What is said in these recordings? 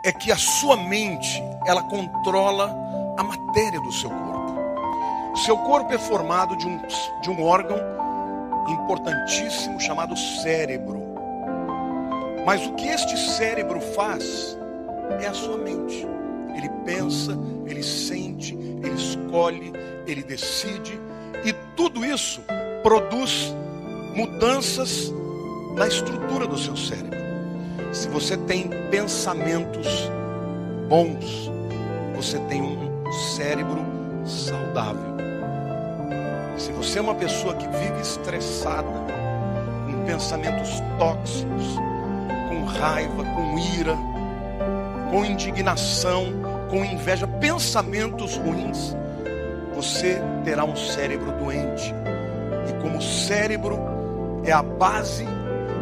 é que a sua mente, ela controla a matéria do seu corpo. Seu corpo é formado de um órgão importantíssimo chamado cérebro. Mas o que este cérebro faz é a sua mente. Ele pensa, ele sente, ele escolhe, ele decide, e tudo isso produz mudanças na estrutura do seu cérebro. Se você tem pensamentos bons, você tem um cérebro saudável. Se você é uma pessoa que vive estressada, com pensamentos tóxicos, com raiva, com ira, com indignação, com inveja, pensamentos ruins, você terá um cérebro doente. E como o cérebro é a base,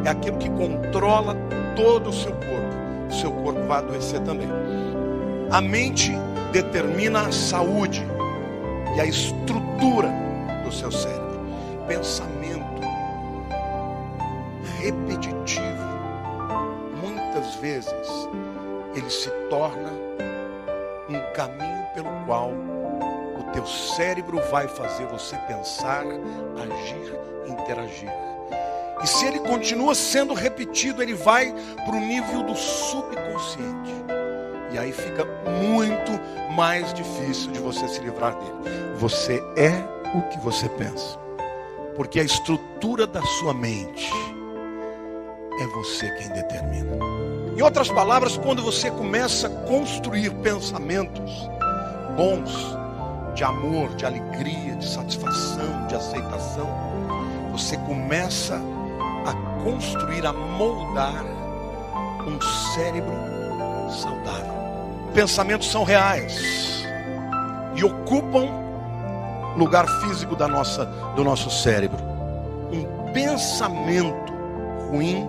é aquilo que controla todo o seu corpo vai adoecer também. A mente determina a saúde e a estrutura do seu cérebro. Pensamento repetitivo, muitas vezes, ele se torna um caminho pelo qual o teu cérebro vai fazer você pensar, agir, interagir. E se ele continua sendo repetido, ele vai para o nível do subconsciente. E aí fica muito mais difícil de você se livrar dele. Você é o que você pensa. Porque a estrutura da sua mente é você quem determina. Em outras palavras, quando você começa a construir pensamentos bons, de amor, de alegria, de satisfação, de aceitação, você começa a construir, a moldar um cérebro saudável. Pensamentos são reais e ocupam lugar físico do nosso cérebro. Um pensamento ruim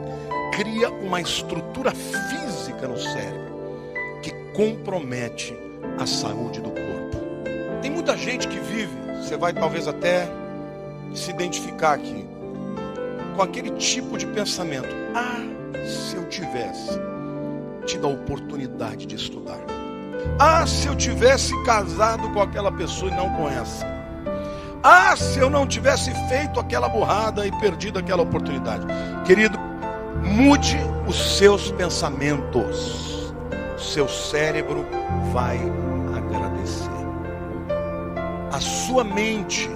cria uma estrutura física no cérebro que compromete a saúde do corpo. Tem muita gente que vive, você vai talvez até se identificar aqui, com aquele tipo de pensamento: ah, se eu tivesse tido a oportunidade de estudar. Ah, se eu tivesse casado com aquela pessoa e não com essa. Ah, se eu não tivesse feito aquela burrada e perdido aquela oportunidade. Querido, mude os seus pensamentos. O seu cérebro vai agradecer. A sua mente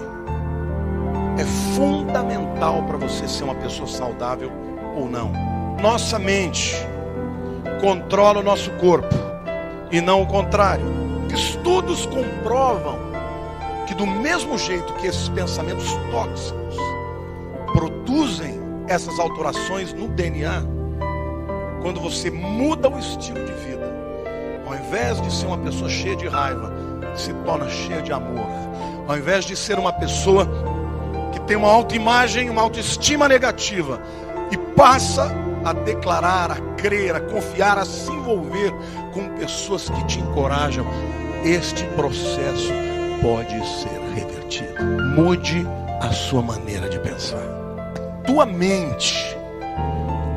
é fundamental para você ser uma pessoa saudável ou não. Nossa mente controla o nosso corpo e não o contrário. Estudos comprovam que do mesmo jeito que esses pensamentos tóxicos produzem essas alterações no DNA, quando você muda o estilo de vida, ao invés de ser uma pessoa cheia de raiva, se torna cheia de amor. Ao invés de ser uma pessoa que tem uma autoimagem, uma autoestima negativa, e passa a declarar, a crer, a confiar, a se envolver com pessoas que te encorajam, este processo pode ser revertido. Mude a sua maneira de pensar. Tua mente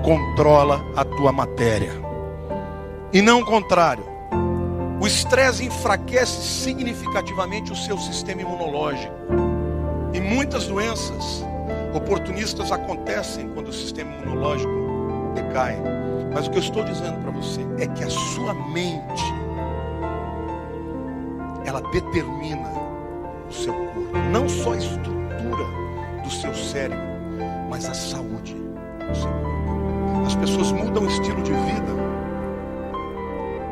controla a tua matéria e não o contrário. O estresse enfraquece significativamente o seu sistema imunológico. E muitas doenças oportunistas acontecem quando o sistema imunológico decai. Mas o que eu estou dizendo para você é que a sua mente, ela determina o seu corpo. Não só a estrutura do seu cérebro, mas a saúde do seu corpo. As pessoas mudam o estilo de vida,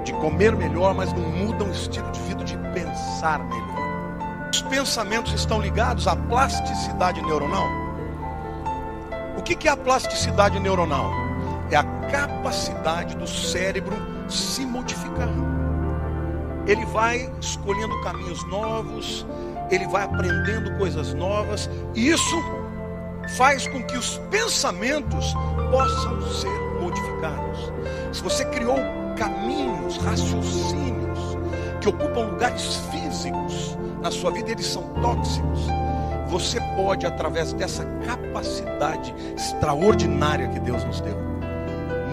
de comer melhor, mas não mudam o estilo de vida de pensar melhor. Os pensamentos estão ligados à plasticidade neuronal. O que é a plasticidade neuronal? É a capacidade do cérebro se modificar. Ele vai escolhendo caminhos novos, ele vai aprendendo coisas novas, e isso faz com que os pensamentos possam ser modificados. Se você criou caminhos, raciocínios que ocupam lugares físicos na sua vida, eles são tóxicos, você pode, através dessa capacidade extraordinária que Deus nos deu,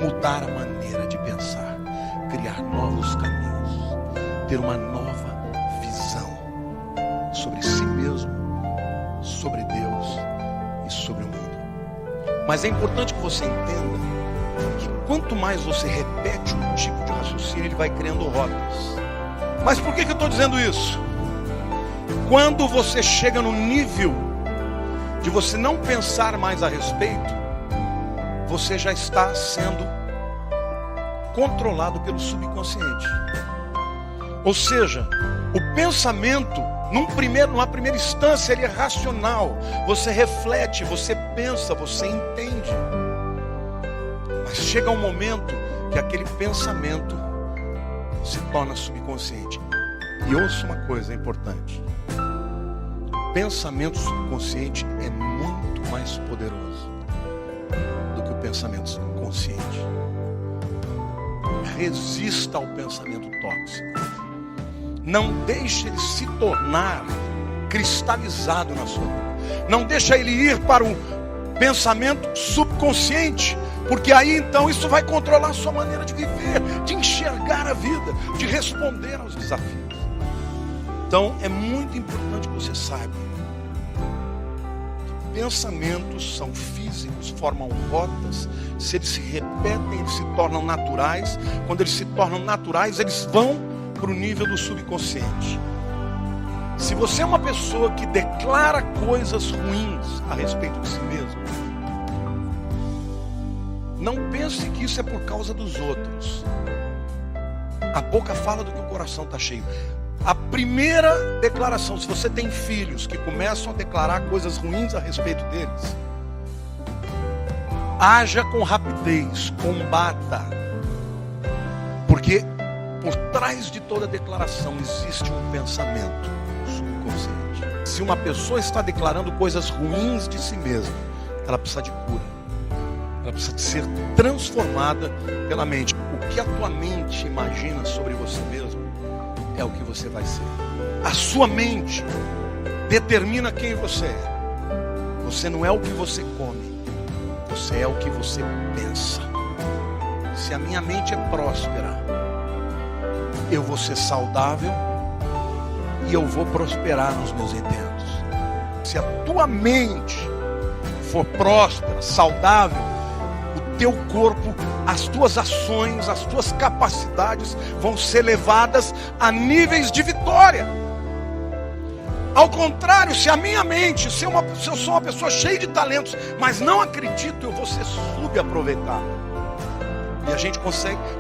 mudar a maneira de pensar. criar novos caminhos, ter uma nova visão sobre si mesmo, sobre Deus e sobre o mundo. Mas é importante que você entenda que quanto mais você repete um tipo de raciocínio, ele vai criando rotas. Mas por que eu estou dizendo isso? Quando você chega no nível de você não pensar mais a respeito, você já está sendo controlado pelo subconsciente. Ou seja, o pensamento, numa primeira instância, ele é racional. Você reflete, você pensa, você entende. Mas chega um momento que aquele pensamento se torna subconsciente. E ouça uma coisa importante: o pensamento subconsciente é muito mais poderoso do que o pensamento consciente. Resista ao pensamento tóxico. Não deixe ele se tornar cristalizado na sua vida. Não deixe ele ir para o pensamento subconsciente, porque aí então isso vai controlar a sua maneira de viver, de enxergar a vida, de responder aos desafios. Então é muito importante que você saiba que pensamentos são físicos, formam rotas. Se eles se repetem, eles se tornam naturais. Quando eles se tornam naturais, eles vão para o nível do subconsciente. Se você é uma pessoa que declara coisas ruins a respeito de si mesmo, não pense que isso é por causa dos outros. A boca fala do que o coração está cheio. A primeira declaração, se você tem filhos que começam a declarar coisas ruins a respeito deles, haja com rapidez, combata. Porque por trás de toda declaração existe um pensamento subconsciente. Se uma pessoa está declarando coisas ruins de si mesma, ela precisa de cura. Ela precisa de ser transformada pela mente. O que a tua mente imagina sobre você mesmo é o que você vai ser. A sua mente determina quem você é. Você não é o que você come, você é o que você pensa. Se a minha mente é próspera, eu vou ser saudável e eu vou prosperar nos meus intentos. Se a tua mente for próspera, saudável, o teu corpo, as tuas ações, as tuas capacidades vão ser levadas a níveis de vitória. Ao contrário, se a minha mente, se eu sou uma pessoa cheia de talentos, mas não acredito, eu vou ser subaproveitado. E a gente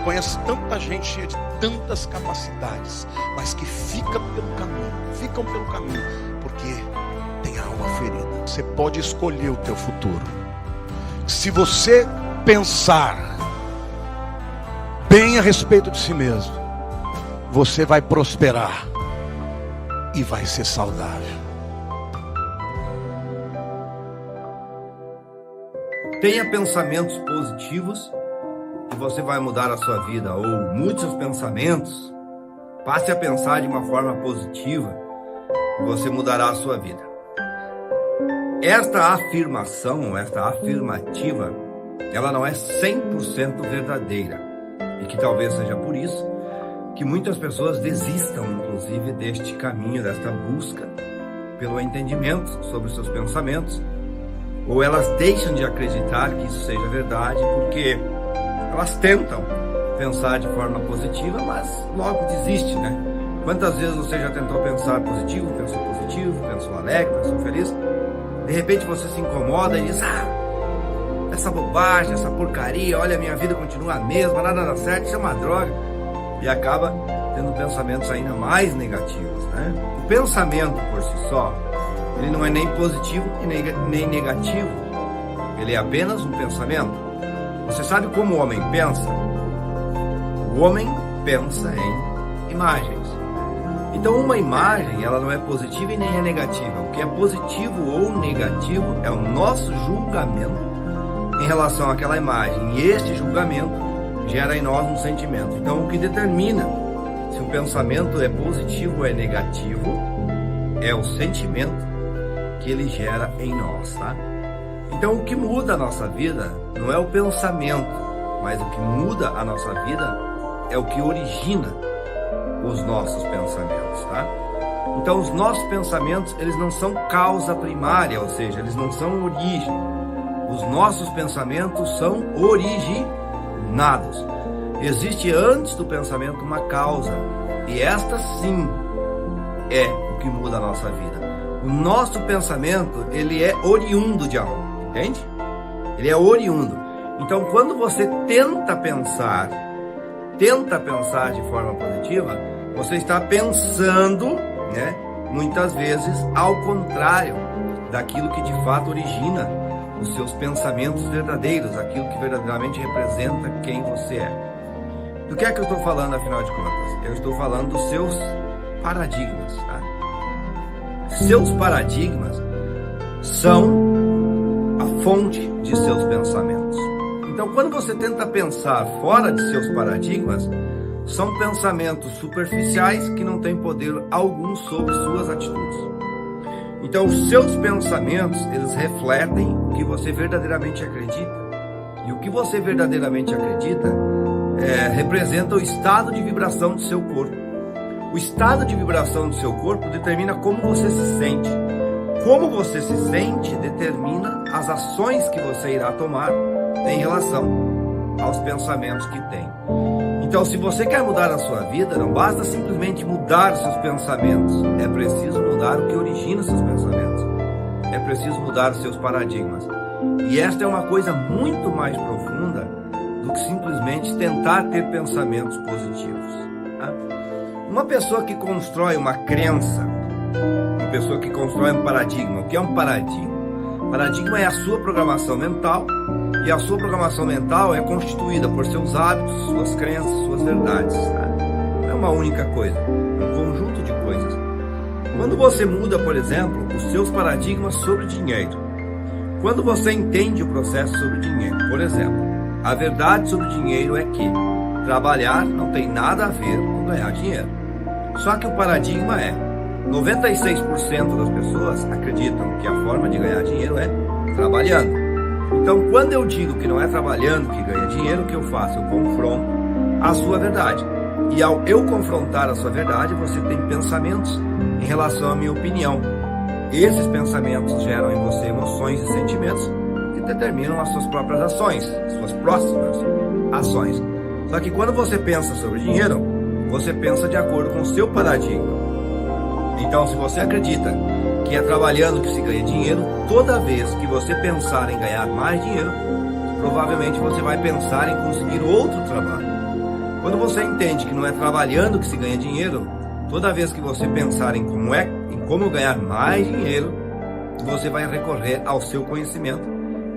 conhece tanta gente cheia de tantas capacidades, mas que ficam pelo caminho, porque tem a alma ferida. Você pode escolher o teu futuro. Se você pensar bem a respeito de si mesmo, você vai prosperar e vai ser saudável. Tenha pensamentos positivos e você vai mudar a sua vida, ou mude seus pensamentos, passe a pensar de uma forma positiva e você mudará a sua vida. Esta afirmação, esta afirmativa, ela não é 100% verdadeira, e que talvez seja por isso que muitas pessoas desistam, inclusive, deste caminho, desta busca pelo entendimento sobre os seus pensamentos, ou elas deixam de acreditar que isso seja verdade, porque elas tentam pensar de forma positiva, mas logo desiste, né? Quantas vezes você já tentou pensar positivo, pensou alegre, pensou feliz? De repente você se incomoda e diz: essa bobagem, essa porcaria, olha, minha vida continua a mesma, nada dá certo, isso é uma droga. E acaba tendo pensamentos ainda mais negativos, né? O pensamento por si só, ele não é nem positivo e nem negativo. Ele é apenas um pensamento. Você sabe como o homem pensa? O homem pensa em imagens. Então uma imagem, ela não é positiva e nem é negativa. O que é positivo ou negativo é o nosso julgamento em relação àquela imagem. E este julgamento gera em nós um sentimento. Então o que determina se o pensamento é positivo ou é negativo é o sentimento que ele gera em nós, tá? Então o que muda a nossa vida não é o pensamento, mas o que muda a nossa vida é o que origina os nossos pensamentos, tá? Então, os nossos pensamentos, eles não são causa primária, ou seja, eles não são origem. Os nossos pensamentos são originados. Existe antes do pensamento uma causa, e esta sim é o que muda a nossa vida. O nosso pensamento, ele é oriundo de algo, entende? Ele é oriundo. Então, quando você tenta pensar de forma positiva, você está pensando, né, muitas vezes ao contrário daquilo que de fato origina os seus pensamentos verdadeiros, aquilo que verdadeiramente representa quem você é. Do que é que eu estou falando, afinal de contas? Eu estou falando dos seus paradigmas, tá? Seus paradigmas são a fonte de seus pensamentos. Então, quando você tenta pensar fora de seus paradigmas, são pensamentos superficiais que não têm poder algum sobre suas atitudes. Então, os seus pensamentos, eles refletem o que você verdadeiramente acredita. E o que você verdadeiramente acredita representa o estado de vibração do seu corpo. O estado de vibração do seu corpo determina como você se sente. Como você se sente determina as ações que você irá tomar em relação aos pensamentos que tem. Então, se você quer mudar a sua vida, não basta simplesmente mudar seus pensamentos. É preciso mudar o que origina seus pensamentos. É preciso mudar os seus paradigmas. E esta é uma coisa muito mais profunda do que simplesmente tentar ter pensamentos positivos, tá? Uma pessoa que constrói uma crença, uma pessoa que constrói um paradigma. O que é um paradigma? Paradigma é a sua programação mental, e a sua programação mental é constituída por seus hábitos, suas crenças, suas verdades, tá? Não é uma única coisa, é um conjunto de coisas. Quando você muda, por exemplo, os seus paradigmas sobre dinheiro, quando você entende o processo sobre dinheiro, por exemplo, a verdade sobre dinheiro é que trabalhar não tem nada a ver com ganhar dinheiro. Só que o paradigma é 96% das pessoas acreditam que a forma de ganhar dinheiro é trabalhando. Então, quando eu digo que não é trabalhando que ganha dinheiro, o que eu faço? Eu confronto a sua verdade. E ao eu confrontar a sua verdade, você tem pensamentos em relação à minha opinião. Esses pensamentos geram em você emoções e sentimentos que determinam as suas próprias ações, suas próximas ações. Só que quando você pensa sobre dinheiro, você pensa de acordo com o seu paradigma. Então, se você acredita que é trabalhando que se ganha dinheiro, toda vez que você pensar em ganhar mais dinheiro, provavelmente você vai pensar em conseguir outro trabalho. Quando você entende que não é trabalhando que se ganha dinheiro, toda vez que você pensar em como ganhar mais dinheiro, você vai recorrer ao seu conhecimento.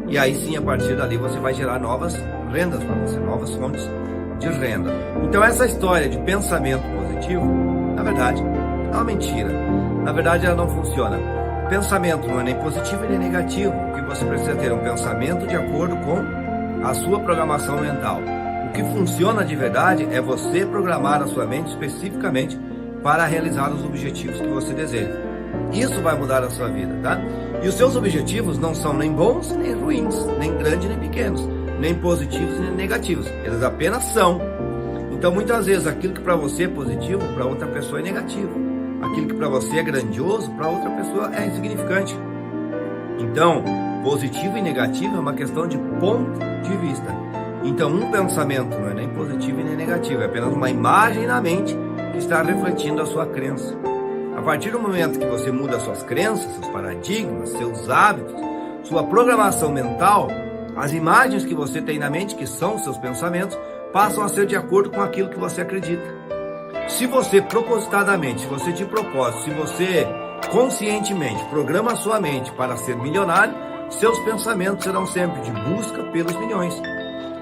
E aí sim, a partir dali, você vai gerar novas rendas para você, novas fontes de renda. Então, essa história de pensamento positivo, na verdade, é uma mentira. Na verdade, ela não funciona. Pensamento não é nem positivo nem negativo. O que você precisa ter é um pensamento de acordo com a sua programação mental. O que funciona de verdade é você programar a sua mente especificamente para realizar os objetivos que você deseja. Isso vai mudar a sua vida, tá? E os seus objetivos não são nem bons nem ruins, nem grandes nem pequenos, nem positivos nem negativos. Eles apenas são. Então, muitas vezes, aquilo que para você é positivo, para outra pessoa é negativo. Aquilo que para você é grandioso, para outra pessoa é insignificante. Então, positivo e negativo é uma questão de ponto de vista. Então, um pensamento não é nem positivo e nem negativo, é apenas uma imagem na mente que está refletindo a sua crença. A partir do momento que você muda suas crenças, seus paradigmas, seus hábitos, sua programação mental, as imagens que você tem na mente, que são os seus pensamentos, passam a ser de acordo com aquilo que você acredita. Se você propositadamente, se você de propósito, se você conscientemente programa a sua mente para ser milionário, seus pensamentos serão sempre de busca pelos milhões.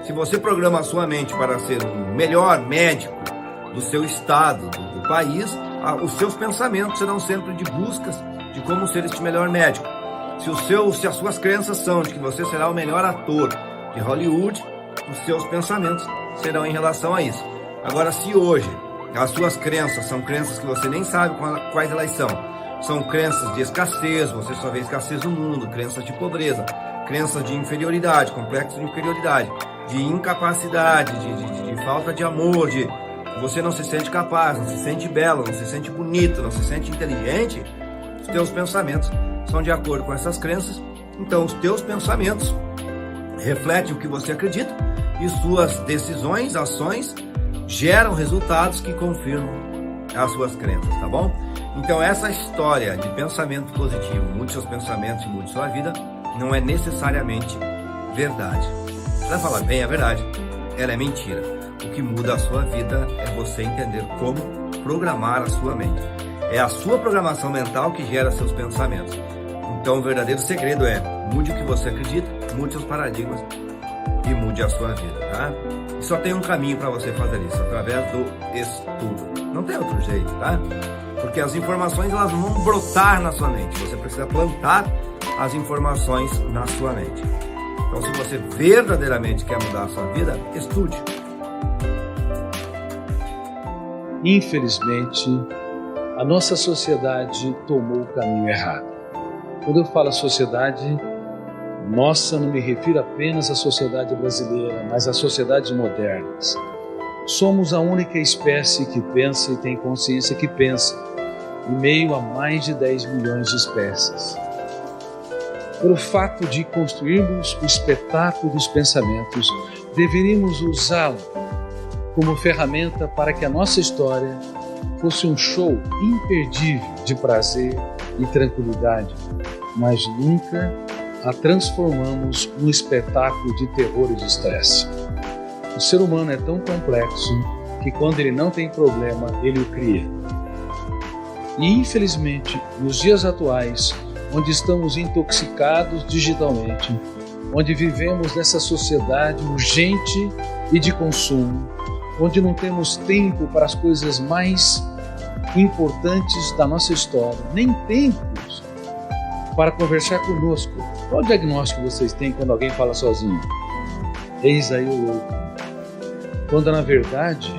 Se você programa a sua mente para ser o melhor médico do seu estado, do país, os seus pensamentos serão sempre de buscas de como ser este melhor médico. Se as suas crenças são de que você será o melhor ator de Hollywood, os seus pensamentos serão em relação a isso. Agora, se hoje as suas crenças são crenças que você nem sabe quais elas são crenças de escassez, você só vê escassez no mundo, crenças de pobreza, crenças de inferioridade, complexo de inferioridade. de incapacidade, de falta de amor, de você não se sente capaz, não se sente belo, não se sente bonito, não se sente inteligente, os teus pensamentos são de acordo com essas crenças. Então os teus pensamentos refletem o que você acredita e suas decisões, ações geram resultados que confirmam as suas crenças, tá bom? Então essa história de pensamento positivo, mude seus pensamentos e mude sua vida, não é necessariamente verdade. Você vai falar bem a verdade, ela é mentira. O que muda a sua vida é você entender como programar a sua mente. É a sua programação mental que gera seus pensamentos. Então o verdadeiro segredo é mude o que você acredita, mude seus paradigmas e mude a sua vida, tá? E só tem um caminho para você fazer isso, através do estudo. Não tem outro jeito, tá? Porque as informações elas vão brotar na sua mente. Você precisa plantar as informações na sua mente. Então, se você verdadeiramente quer mudar a sua vida, estude. Infelizmente, a nossa sociedade tomou o caminho errado. Quando eu falo sociedade, nossa, não me refiro apenas à sociedade brasileira, mas às sociedades modernas. Somos a única espécie que pensa e tem consciência que pensa, em meio a mais de 10 milhões de espécies. Pelo fato de construirmos o espetáculo dos pensamentos, deveríamos usá-lo como ferramenta para que a nossa história fosse um show imperdível de prazer e tranquilidade, mas nunca a transformamos num espetáculo de terror e de estresse. O ser humano é tão complexo que quando ele não tem problema, ele o cria. E infelizmente, nos dias atuais, onde estamos intoxicados digitalmente, onde vivemos nessa sociedade urgente e de consumo, onde não temos tempo para as coisas mais importantes da nossa história, nem tempos para conversar conosco. Qual o diagnóstico vocês têm quando alguém fala sozinho? Eis aí o louco. Quando na verdade,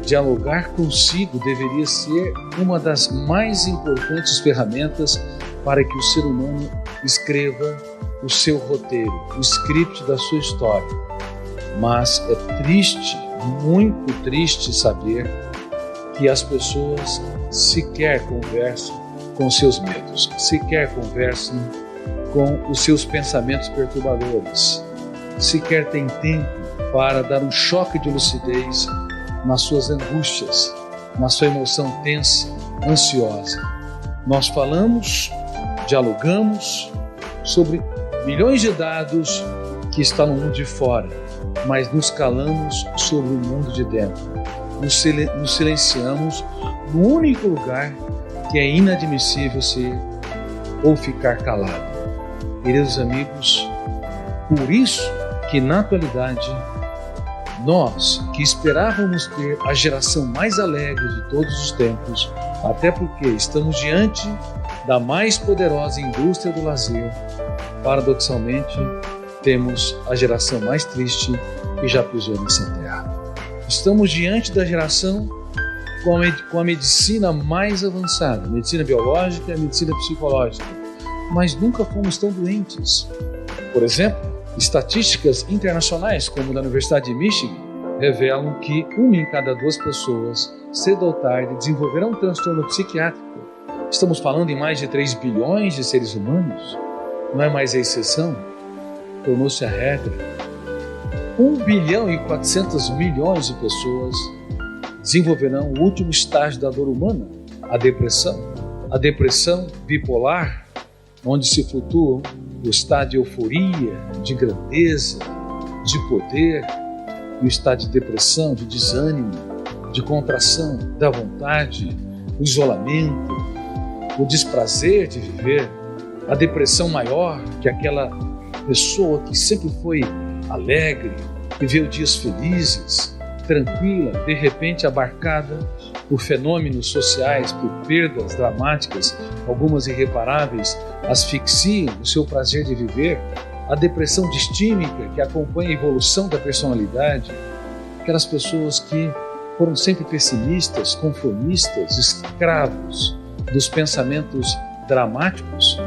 dialogar consigo deveria ser uma das mais importantes ferramentas para que o ser humano escreva o seu roteiro, o script da sua história. Mas é triste, muito triste saber que as pessoas sequer conversam com seus medos, sequer conversam com os seus pensamentos perturbadores, sequer tem tempo para dar um choque de lucidez nas suas angústias, na sua emoção tensa, ansiosa. Nós falamos, dialogamos sobre milhões de dados que estão no mundo de fora, mas nos calamos sobre o mundo de dentro. Nos silenciamos no único lugar que é inadmissível ser ou ficar calado. Queridos amigos, por isso que na atualidade nós que esperávamos ter a geração mais alegre de todos os tempos, até porque estamos diante da mais poderosa indústria do lazer, paradoxalmente temos a geração mais triste que já pisou nessa terra. Estamos diante da geração com a medicina mais avançada, a medicina biológica e a medicina psicológica, mas nunca fomos tão doentes. Por exemplo, estatísticas internacionais, como da Universidade de Michigan, revelam que 1 em cada 2 pessoas, cedo ou tarde, desenvolverão um transtorno psiquiátrico. Estamos falando em mais de 3 bilhões de seres humanos. Não é mais a exceção, tornou-se a regra. 1 bilhão e 400 milhões de pessoas desenvolverão o último estágio da dor humana, a depressão bipolar, onde se flutuam o estado de euforia, de grandeza, de poder, e o estado de depressão, de desânimo, de contração da vontade, o isolamento, o desprazer de viver, a depressão maior, que aquela pessoa que sempre foi alegre, viveu dias felizes, tranquila, de repente abarcada por fenômenos sociais, por perdas dramáticas, algumas irreparáveis, asfixiam o seu prazer de viver, a depressão distímica que acompanha a evolução da personalidade, aquelas pessoas que foram sempre pessimistas, conformistas, escravos dos pensamentos dramáticos,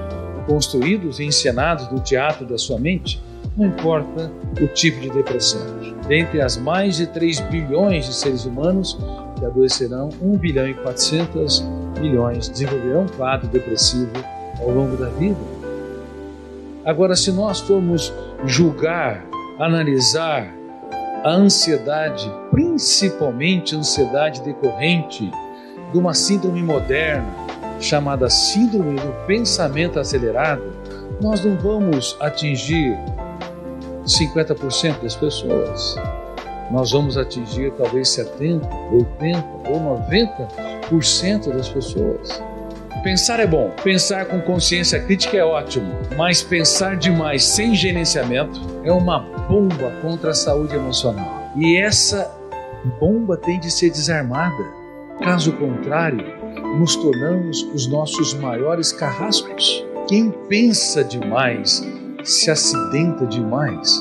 construídos e encenados no teatro da sua mente, não importa o tipo de depressão. Dentre as mais de 3 bilhões de seres humanos que adoecerão, 1 bilhão e 400 milhões desenvolverão um quadro depressivo ao longo da vida. Agora, se nós formos julgar, analisar a ansiedade, principalmente a ansiedade decorrente de uma síndrome moderna, chamada síndrome do pensamento acelerado, nós não vamos atingir 50% das pessoas. Nós vamos atingir talvez 70%, 80% ou 90% das pessoas. Pensar é bom, pensar com consciência crítica é ótimo, mas pensar demais sem gerenciamento é uma bomba contra a saúde emocional. E essa bomba tem de ser desarmada. Caso contrário, nos tornamos os nossos maiores carrascos. Quem pensa demais se acidenta demais.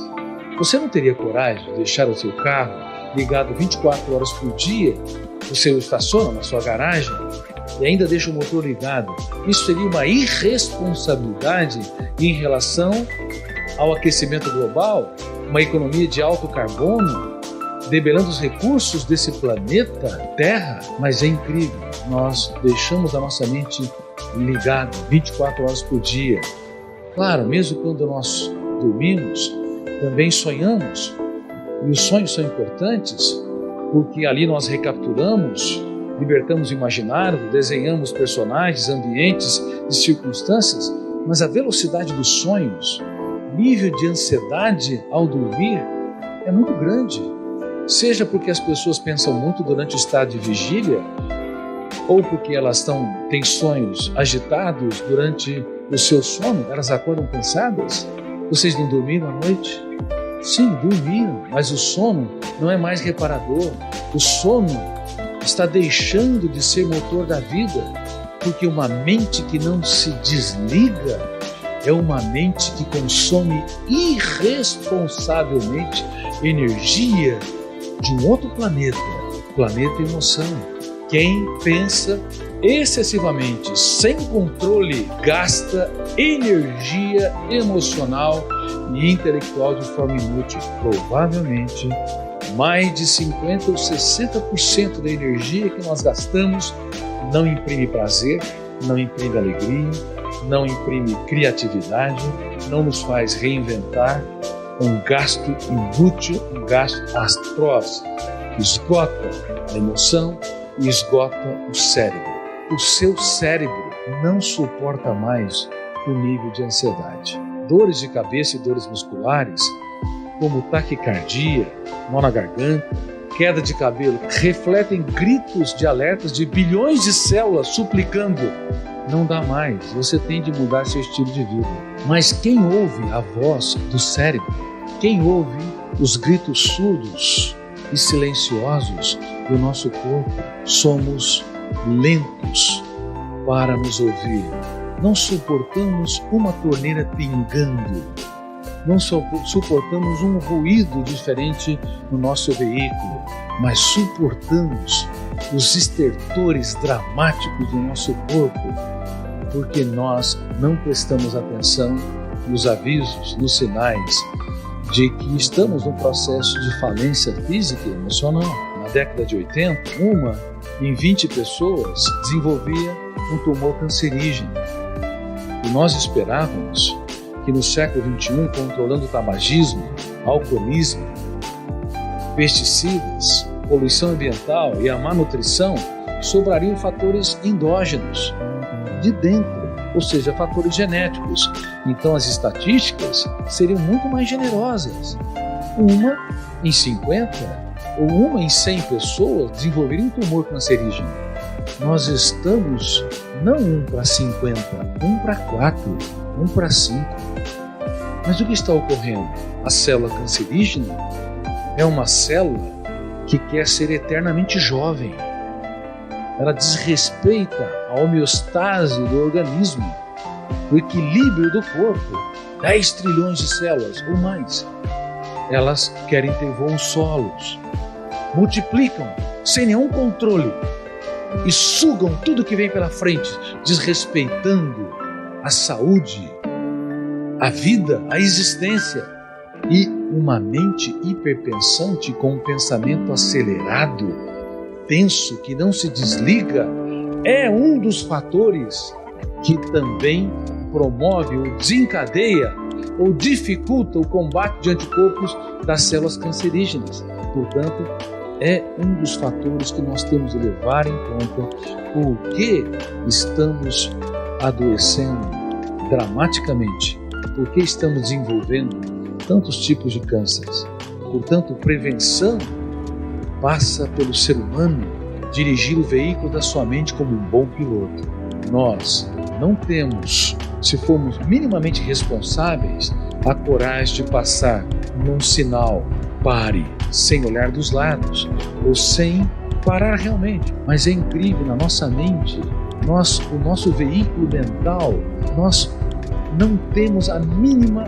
Você não teria coragem de deixar o seu carro ligado 24 horas por dia? Você o estaciona na sua garagem e ainda deixa o motor ligado. Isso seria uma irresponsabilidade em relação ao aquecimento global, uma economia de alto carbono, debelando os recursos desse planeta Terra. Mas é incrível, nós deixamos a nossa mente ligada 24 horas por dia. Claro, mesmo quando nós dormimos, também sonhamos, e os sonhos são importantes porque ali nós recapturamos, libertamos o imaginário, desenhamos personagens, ambientes e circunstâncias, mas a velocidade dos sonhos, nível de ansiedade ao dormir é muito grande, seja porque as pessoas pensam muito durante o estado de vigília, ou porque elas têm sonhos agitados durante o seu sono, elas acordam cansadas. Vocês não dormiram à noite? Sim, dormiram, mas o sono não é mais reparador. O sono está deixando de ser motor da vida, porque uma mente que não se desliga é uma mente que consome irresponsavelmente energia de um outro planeta, planeta emoção. Quem pensa excessivamente, sem controle, gasta energia emocional e intelectual de forma inútil. Provavelmente, mais de 50% ou 60% da energia que nós gastamos não imprime prazer, não imprime alegria, não imprime criatividade, não nos faz reinventar. Um gasto inútil, um gasto atroz, que esgota a emoção e esgota o cérebro. O seu cérebro não suporta mais o nível de ansiedade. Dores de cabeça e dores musculares, como taquicardia, nó na garganta, queda de cabelo, refletem gritos de alertas de bilhões de células suplicando: não dá mais, você tem de mudar seu estilo de vida. Mas quem ouve a voz do cérebro, quem ouve os gritos surdos e silenciosos do nosso corpo, somos lentos para nos ouvir. Não suportamos uma torneira pingando, não suportamos um ruído diferente no nosso veículo, mas suportamos os estertores dramáticos do nosso corpo, porque nós não prestamos atenção nos avisos, nos sinais de que estamos num processo de falência física e emocional. Na década de 80, uma em 20 pessoas desenvolvia um tumor cancerígeno. E nós esperávamos que no século XXI, controlando o tabagismo, alcoolismo, pesticidas, poluição ambiental e a má nutrição, sobrariam fatores endógenos, de dentro, ou seja, fatores genéticos. Então as estatísticas seriam muito mais generosas. Uma em 50 ou uma em 100 pessoas desenvolveria um tumor cancerígeno. Nós estamos não 1 para 50, 1 para 4, 1 para 5. Mas o que está ocorrendo? A célula cancerígena é uma célula que quer ser eternamente jovem. Ela desrespeita a homeostase do organismo, o equilíbrio do corpo. 10 trilhões de células ou mais. Elas querem ter voos solos, multiplicam sem nenhum controle e sugam tudo que vem pela frente, desrespeitando a saúde, a vida, a existência. E uma mente hiperpensante com um pensamento acelerado, tenso, que não se desliga, é um dos fatores que também promove ou desencadeia ou dificulta o combate de anticorpos das células cancerígenas. Portanto, é um dos fatores que nós temos de levar em conta porque estamos adoecendo dramaticamente, porque estamos desenvolvendo tantos tipos de cânceres. Portanto, prevenção passa pelo ser humano dirigir o veículo da sua mente como um bom piloto. Nós não temos, se formos minimamente responsáveis, a coragem de passar num sinal pare, sem olhar dos lados, ou sem parar realmente. Mas é incrível, na nossa mente, o nosso veículo mental, nós não temos a mínima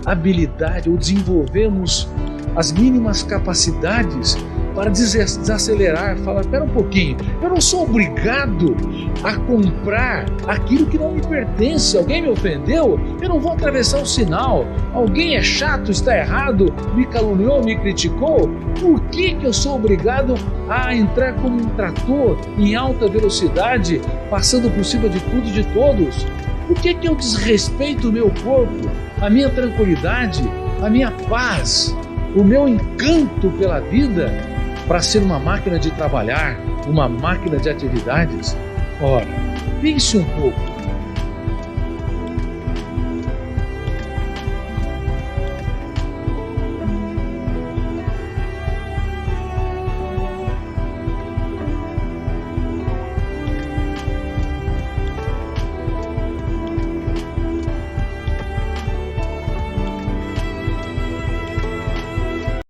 habilidade ou desenvolvemos as mínimas capacidades para desacelerar, falar, espera um pouquinho, eu não sou obrigado a comprar aquilo que não me pertence. Alguém me ofendeu, eu não vou atravessar o sinal. Alguém é chato, está errado, me caluniou, me criticou. Por que eu sou obrigado a entrar como um trator em alta velocidade, passando por cima de tudo e de todos? Por que eu desrespeito o meu corpo, a minha tranquilidade, a minha paz, o meu encanto pela vida, para ser uma máquina de trabalhar, uma máquina de atividades? Ora, pense um pouco.